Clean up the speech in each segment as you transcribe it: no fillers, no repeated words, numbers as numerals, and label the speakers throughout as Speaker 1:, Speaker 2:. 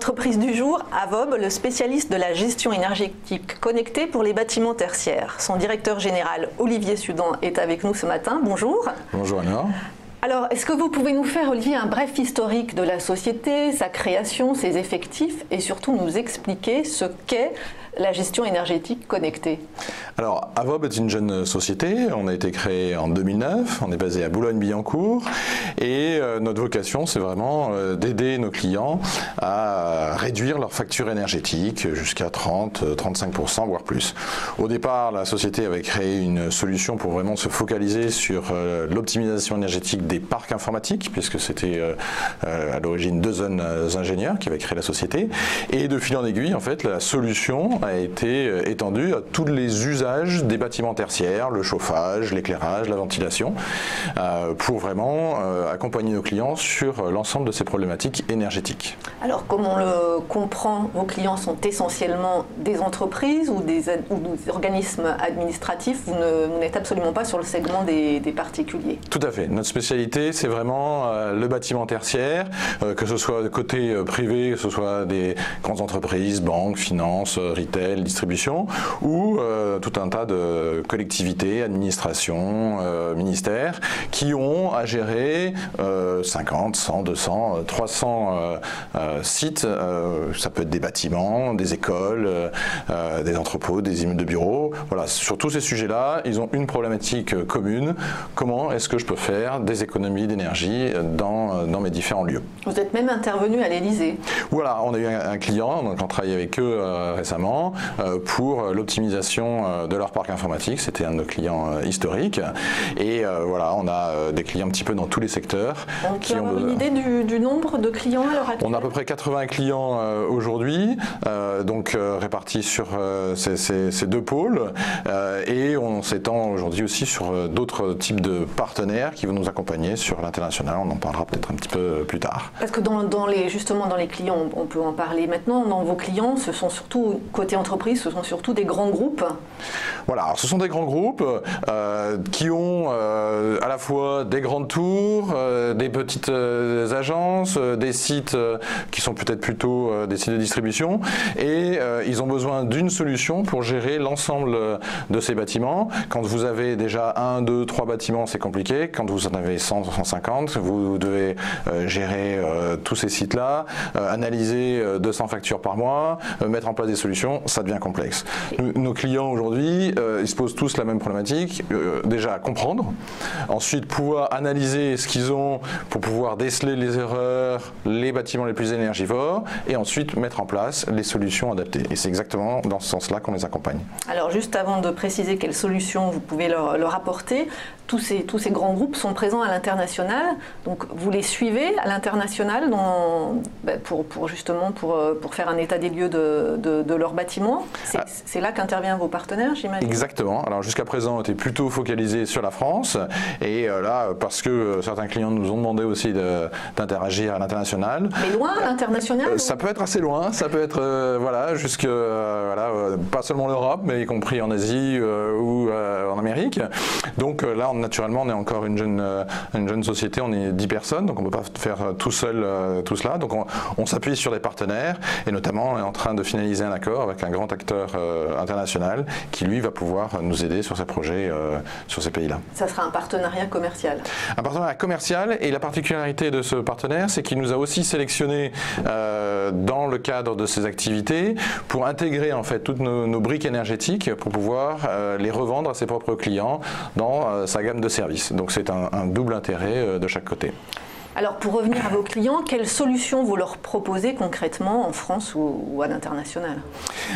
Speaker 1: L'entreprise du jour, Avob, le spécialiste de la gestion énergétique connectée pour les bâtiments tertiaires. Son directeur général, Olivier Sudan, est avec nous ce matin. Bonjour.
Speaker 2: Bonjour Anna.
Speaker 1: Alors, est-ce que vous pouvez nous faire, Olivier, un bref historique de la société, sa création, ses effectifs et surtout nous expliquer ce qu'est la gestion énergétique connectée?
Speaker 2: Alors, Avob est une jeune société. On a été créé en 2009. On est basé à Boulogne-Billancourt. Et notre vocation, c'est vraiment d'aider nos clients à réduire leur facture énergétique jusqu'à 30-35%, voire plus. Au départ, la société avait créé une solution pour vraiment se focaliser sur l'optimisation énergétique des parcs informatiques, puisque c'était à l'origine deux jeunes ingénieurs qui avaient créé la société. Et de fil en aiguille, en fait, la solution a été étendue à tous les usages des bâtiments tertiaires, le chauffage, l'éclairage, la ventilation, pour vraiment accompagner nos clients sur l'ensemble de ces problématiques énergétiques.
Speaker 1: Alors, comme on le comprend, vos clients sont essentiellement des entreprises ou des organismes administratifs. Vous n'êtes absolument pas sur le segment des particuliers.
Speaker 2: Tout à fait. Notre spécialité, c'est vraiment le bâtiment tertiaire, que ce soit côté privé, que ce soit des grandes entreprises, banques, finances, retail, distribution, ou tout un tas de collectivités, administrations, ministères, qui ont à gérer 50, 100, 200, 300 sites. Ça peut être des bâtiments, des écoles, des entrepôts, des immeubles de bureaux. Voilà, sur tous ces sujets-là, ils ont une problématique commune. Comment est-ce que je peux faire des économies d'énergie dans mes différents lieux?
Speaker 1: Vous êtes même intervenu à l'Élysée.
Speaker 2: Voilà, on a eu un client, donc on travaille avec eux récemment pour l'optimisation de leur parc informatique. C'était un de nos clients historiques. Et voilà, on a des clients un petit peu dans tous les secteurs.
Speaker 1: On peut avoir une idée du nombre de clients à l'heure actuelle?
Speaker 2: On a à peu près 80 clients aujourd'hui, donc répartis sur ces deux pôles. Et on s'étend aujourd'hui aussi sur d'autres types de partenaires qui vont nous accompagner sur l'international. On en parlera peut-être un petit peu plus tard.
Speaker 1: Parce que justement dans les clients, on peut en parler maintenant. Dans vos clients, ce sont surtout, côté entreprise, ce sont surtout des grands groupes.
Speaker 2: Voilà, alors ce sont des grands groupes qui ont à la fois des grandes tours, des petites agences, des sites qui sont peut-être plutôt des sites de distribution, et ils ont besoin d'une solution pour gérer l'ensemble de ces bâtiments. Quand vous avez déjà 1, 2, 3 bâtiments, c'est compliqué. Quand vous en avez 100, 150, vous devez gérer tous ces sites-là, analyser 200 factures par mois, mettre en place des solutions, ça devient complexe. Nos clients aujourd'hui, ils se posent tous la même problématique. Déjà comprendre, ensuite pouvoir analyser ce qu'ils ont pour pouvoir déceler les erreurs, les bâtiments les plus énergivores, et ensuite mettre en place les solutions adaptées. Et c'est exactement dans ce sens-là qu'on les accompagne. Alors
Speaker 1: juste avant de préciser quelles solutions vous pouvez leur apporter, tous ces grands groupes sont présents à l'international, donc vous les suivez à l'international pour faire un état des lieux de leur bâtiment. C'est là qu'interviennent vos partenaires, j'imagine.
Speaker 2: Exactement. Alors jusqu'à présent, on était plutôt focalisé sur la France, et là, parce que certains clients nous ont demandé aussi d'interagir à l'international.
Speaker 1: Mais loin, l'international
Speaker 2: Ça peut être assez loin, ça peut être jusque pas seulement l'Europe, mais y compris en Asie ou en Amérique. Donc là, naturellement, on est encore une jeune société, on est 10 personnes, donc on ne peut pas faire tout seul tout cela. Donc on s'appuie sur des partenaires, et notamment on est en train de finaliser un accord avec un grand acteur international qui lui va pouvoir nous aider sur ces projets sur ces pays-là.
Speaker 1: Ça sera un partenariat commercial?
Speaker 2: Un partenariat commercial, et la particularité de ce partenaire, c'est qu'il nous a aussi sélectionné dans le cadre de ces activités pour intégrer en fait toutes nos briques énergétiques pour pouvoir les revendre à ses propres clients dans sa gamme de services. Donc c'est un double intérêt de chaque côté.
Speaker 1: Alors pour revenir à vos clients, quelles solutions vous leur proposez concrètement en France ou à l'international?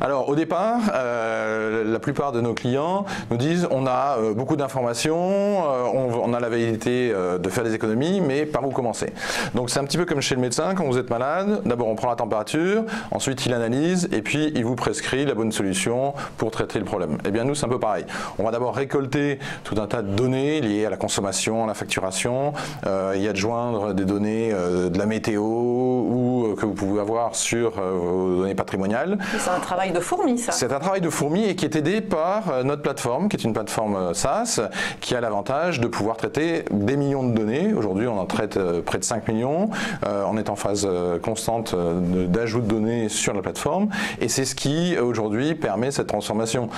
Speaker 2: Alors au départ, la plupart de nos clients nous disent on a beaucoup d'informations, on a la validité de faire des économies, mais par où commencer? Donc c'est un petit peu comme chez le médecin, quand vous êtes malade, d'abord on prend la température, ensuite il analyse et puis il vous prescrit la bonne solution pour traiter le problème. Eh bien nous c'est un peu pareil. On va d'abord récolter tout un tas de données liées à la consommation, à la facturation, y adjoindre des données de la météo ou coûts que vous pouvez avoir sur vos données patrimoniales.
Speaker 1: C'est un travail de fourmi, ça.
Speaker 2: C'est un travail de fourmi et qui est aidé par notre plateforme, qui est une plateforme SaaS, qui a l'avantage de pouvoir traiter des millions de données. Aujourd'hui, on en traite près de 5 millions. On est en phase constante d'ajout de données sur la plateforme et c'est ce qui, aujourd'hui, permet cette transformation.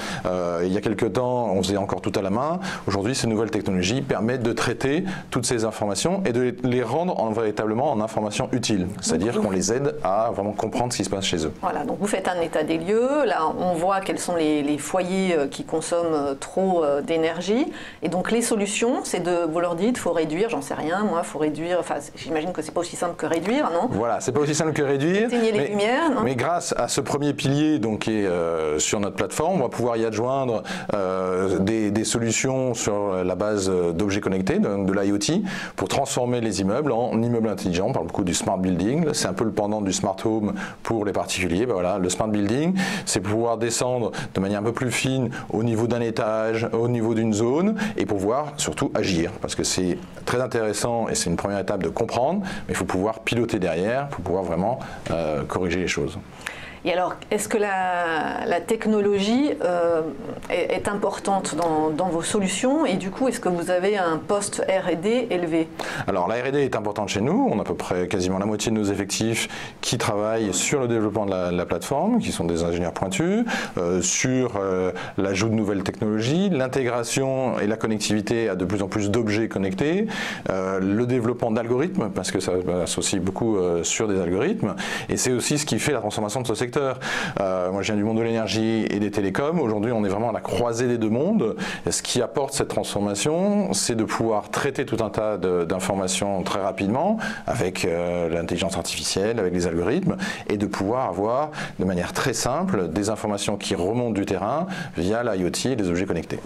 Speaker 2: Il y a quelques temps, on faisait encore tout à la main. Aujourd'hui, ces nouvelles technologies permettent de traiter toutes ces informations et de les rendre véritablement en informations utiles. C'est-à-dire qu'on les aide à vraiment comprendre ce qui se passe chez eux.
Speaker 1: Voilà, donc vous faites un état des lieux. Là, on voit quels sont les foyers qui consomment trop d'énergie. Et donc, les solutions, c'est de, vous leur dites, il faut réduire, j'en sais rien, moi, il faut réduire. Enfin, j'imagine que c'est pas aussi simple que réduire, non?
Speaker 2: Voilà, c'est pas aussi simple que réduire.
Speaker 1: Éteigner les lumières, non?
Speaker 2: Mais grâce à ce premier pilier donc, qui est sur notre plateforme, on va pouvoir y adjoindre des solutions sur la base d'objets connectés, de l'IoT, pour transformer les immeubles en immeubles intelligents. On parle beaucoup du smart building. C'est un peu le pendant du smart home pour les particuliers. Ben voilà, le smart building, c'est pouvoir descendre de manière un peu plus fine au niveau d'un étage, au niveau d'une zone, et pouvoir surtout agir. Parce que c'est très intéressant et c'est une première étape de comprendre, mais il faut pouvoir piloter derrière pour pouvoir vraiment corriger les choses.
Speaker 1: Et alors, est-ce que la technologie est importante dans vos solutions et du coup, est-ce que vous avez un poste R&D élevé?
Speaker 2: Alors, la R&D est importante chez nous. On a à peu près quasiment la moitié de nos effectifs qui travaillent sur le développement de la plateforme, qui sont des ingénieurs pointus, sur l'ajout de nouvelles technologies, l'intégration et la connectivité à de plus en plus d'objets connectés, le développement d'algorithmes, parce que ça s'associe beaucoup sur des algorithmes, et c'est aussi ce qui fait la transformation de ce secteur. Moi, je viens du monde de l'énergie et des télécoms. Aujourd'hui, on est vraiment à la croisée des deux mondes. Et ce qui apporte cette transformation, c'est de pouvoir traiter tout un tas d'informations très rapidement avec l'intelligence artificielle, avec les algorithmes, et de pouvoir avoir de manière très simple des informations qui remontent du terrain via l'IoT et les objets connectés.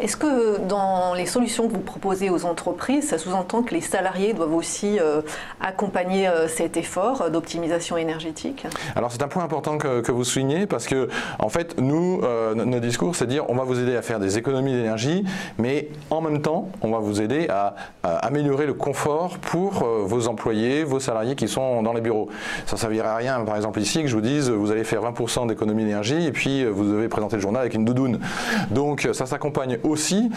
Speaker 1: Est-ce que dans les solutions que vous proposez aux entreprises, ça sous-entend que les salariés doivent aussi accompagner cet effort d'optimisation énergétique? Alors,
Speaker 2: c'est un point important que vous soulignez parce que en fait nous notre discours c'est de dire on va vous aider à faire des économies d'énergie mais en même temps on va vous aider à améliorer le confort pour vos employés, vos salariés qui sont dans les bureaux. Ça ne servirait à rien par exemple ici que je vous dise vous allez faire 20% d'économie d'énergie et puis vous devez présenter le journal avec une doudoune. Donc ça s'accompagne aussi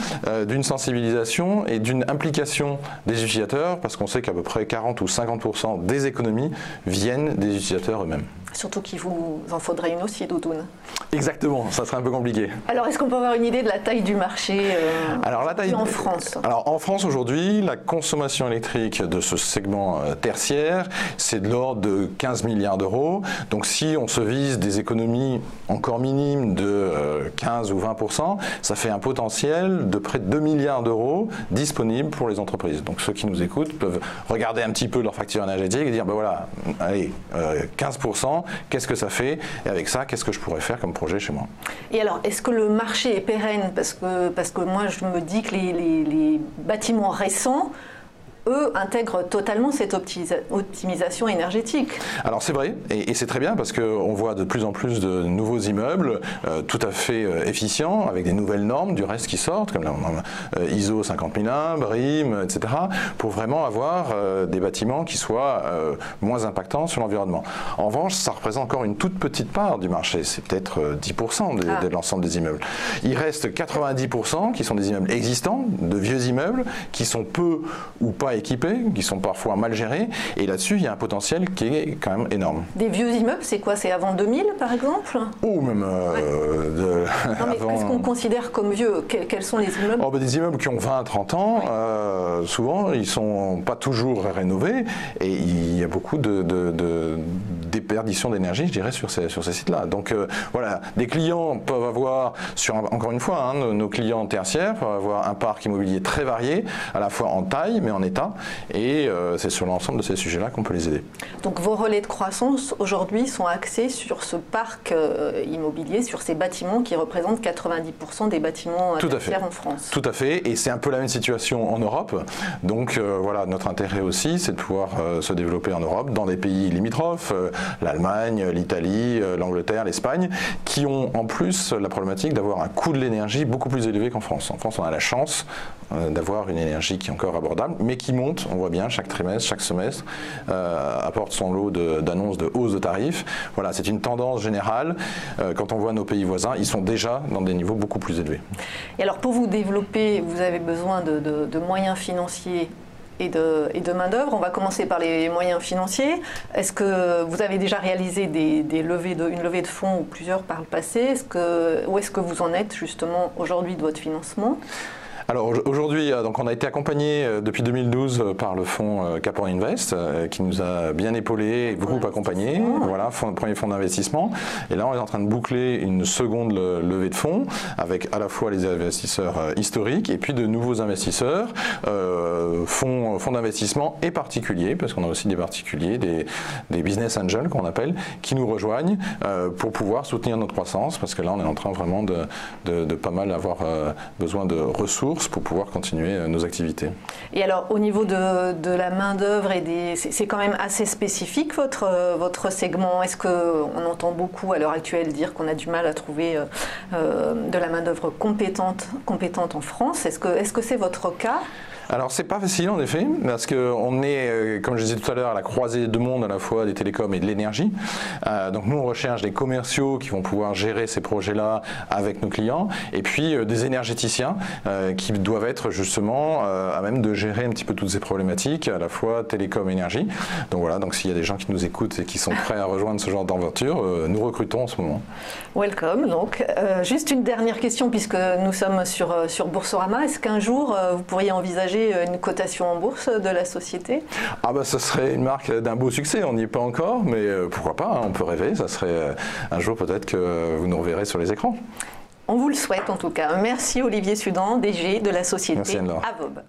Speaker 2: d'une sensibilisation et d'une implication des utilisateurs parce qu'on sait qu'à peu près 40 ou 50% des économies viennent des utilisateurs eux-mêmes.
Speaker 1: Surtout qu'il vous en faudrait une aussi, doudoune.
Speaker 2: Exactement, ça serait un peu compliqué.
Speaker 1: Alors, est-ce qu'on peut avoir une idée de la taille du marché
Speaker 2: Alors, la taille,
Speaker 1: en France?
Speaker 2: Alors, en France, aujourd'hui, la consommation électrique de ce segment tertiaire, c'est de l'ordre de 15 milliards d'euros. Donc, si on se vise des économies encore minimes de 15 ou 20%, ça fait un potentiel de près de 2 milliards d'euros disponibles pour les entreprises. Donc, ceux qui nous écoutent peuvent regarder un petit peu leur facture énergétique et dire, ben voilà, allez, 15%, qu'est-ce que ça fait? Et avec ça, qu'est-ce que je pourrais faire comme projet chez moi?
Speaker 1: Et alors, est-ce que le marché est pérenne? Parce que moi, je me dis que les bâtiments récents, eux, intègrent totalement cette optimisation énergétique. Alors
Speaker 2: c'est vrai, et c'est très bien parce qu'on voit de plus en plus de nouveaux immeubles tout à fait efficients, avec des nouvelles normes du reste qui sortent, comme la norme ISO 50001, BREEAM, etc., pour vraiment avoir des bâtiments qui soient moins impactants sur l'environnement. En revanche, ça représente encore une toute petite part du marché, c'est peut-être 10% de l'ensemble des immeubles. Il reste 90% qui sont des immeubles existants, de vieux immeubles, qui sont peu ou pas équipés, qui sont parfois mal gérés, et là-dessus il y a un potentiel qui est quand même énorme.
Speaker 1: Des vieux immeubles, c'est quoi? C'est avant 2000 par exemple?
Speaker 2: Ou même
Speaker 1: qu'est-ce qu'on considère comme vieux? Quels sont les immeubles?
Speaker 2: Des immeubles qui ont 20-30 ans, oui. Souvent ils ne sont pas toujours rénovés, et il y a beaucoup de déperdition d'énergie, je dirais, sur ces sites-là. Donc voilà, des clients peuvent avoir, encore une fois, nos clients tertiaires peuvent avoir un parc immobilier très varié, à la fois en taille, mais en état, et c'est sur l'ensemble de ces sujets-là qu'on peut les aider.
Speaker 1: Donc vos relais de croissance aujourd'hui sont axés sur ce parc immobilier, sur ces bâtiments qui représentent 90% des bâtiments tertiaires en France.
Speaker 2: Tout à fait, et c'est un peu la même situation en Europe. Donc voilà, notre intérêt aussi, c'est de pouvoir se développer en Europe, dans des pays limitrophes, l'Allemagne, l'Italie, l'Angleterre, l'Espagne, qui ont en plus la problématique d'avoir un coût de l'énergie beaucoup plus élevé qu'en France. En France, on a la chance d'avoir une énergie qui est encore abordable, mais qui monte, on voit bien, chaque trimestre, chaque semestre, apporte son lot d'annonces de hausse de tarifs. Voilà, c'est une tendance générale. Quand on voit nos pays voisins, ils sont déjà dans des niveaux beaucoup plus élevés.
Speaker 1: Et alors pour vous développer, vous avez besoin de moyens financiers et de main-d'œuvre. On va commencer par les moyens financiers. Est-ce que vous avez déjà réalisé une levée de fonds ou plusieurs par le passé? Où est-ce que vous en êtes justement aujourd'hui de votre financement?
Speaker 2: Alors aujourd'hui, donc on a été accompagné depuis 2012 par le fonds Cap on Invest qui nous a bien épaulé et beaucoup accompagné. Voilà, premier fonds d'investissement. Et là, on est en train de boucler une seconde levée de fonds avec à la fois les investisseurs historiques et puis de nouveaux investisseurs, fonds d'investissement et particuliers, parce qu'on a aussi des particuliers, des business angels qu'on appelle, qui nous rejoignent pour pouvoir soutenir notre croissance, parce que là, on est en train vraiment de pas mal avoir besoin de ressources pour pouvoir continuer nos activités.
Speaker 1: Et alors au niveau de la main-d'œuvre, c'est quand même assez spécifique votre segment. Est-ce qu'on entend beaucoup à l'heure actuelle dire qu'on a du mal à trouver de la main-d'œuvre compétente en France? Est-ce que c'est votre cas?
Speaker 2: Alors c'est pas facile en effet, parce qu'on est, comme je disais tout à l'heure, à la croisée de monde à la fois des télécoms et de l'énergie. Donc nous on recherche des commerciaux qui vont pouvoir gérer ces projets-là avec nos clients, et puis des énergéticiens qui doivent être justement à même de gérer un petit peu toutes ces problématiques, à la fois télécom et énergie. Donc voilà, donc s'il y a des gens qui nous écoutent et qui sont prêts à rejoindre ce genre d'aventure, nous recrutons en ce moment.
Speaker 1: Welcome. Donc juste une dernière question, puisque nous sommes sur Boursorama. Est-ce qu'un jour vous pourriez envisager une cotation en bourse de la société?
Speaker 2: Ah bah ça serait une marque d'un beau succès, on n'y est pas encore, mais pourquoi pas, hein, on peut rêver, ça serait un jour peut-être que vous nous reverrez sur les écrans.
Speaker 1: On vous le souhaite en tout cas. Merci Olivier Sudan, DG de la société Avob.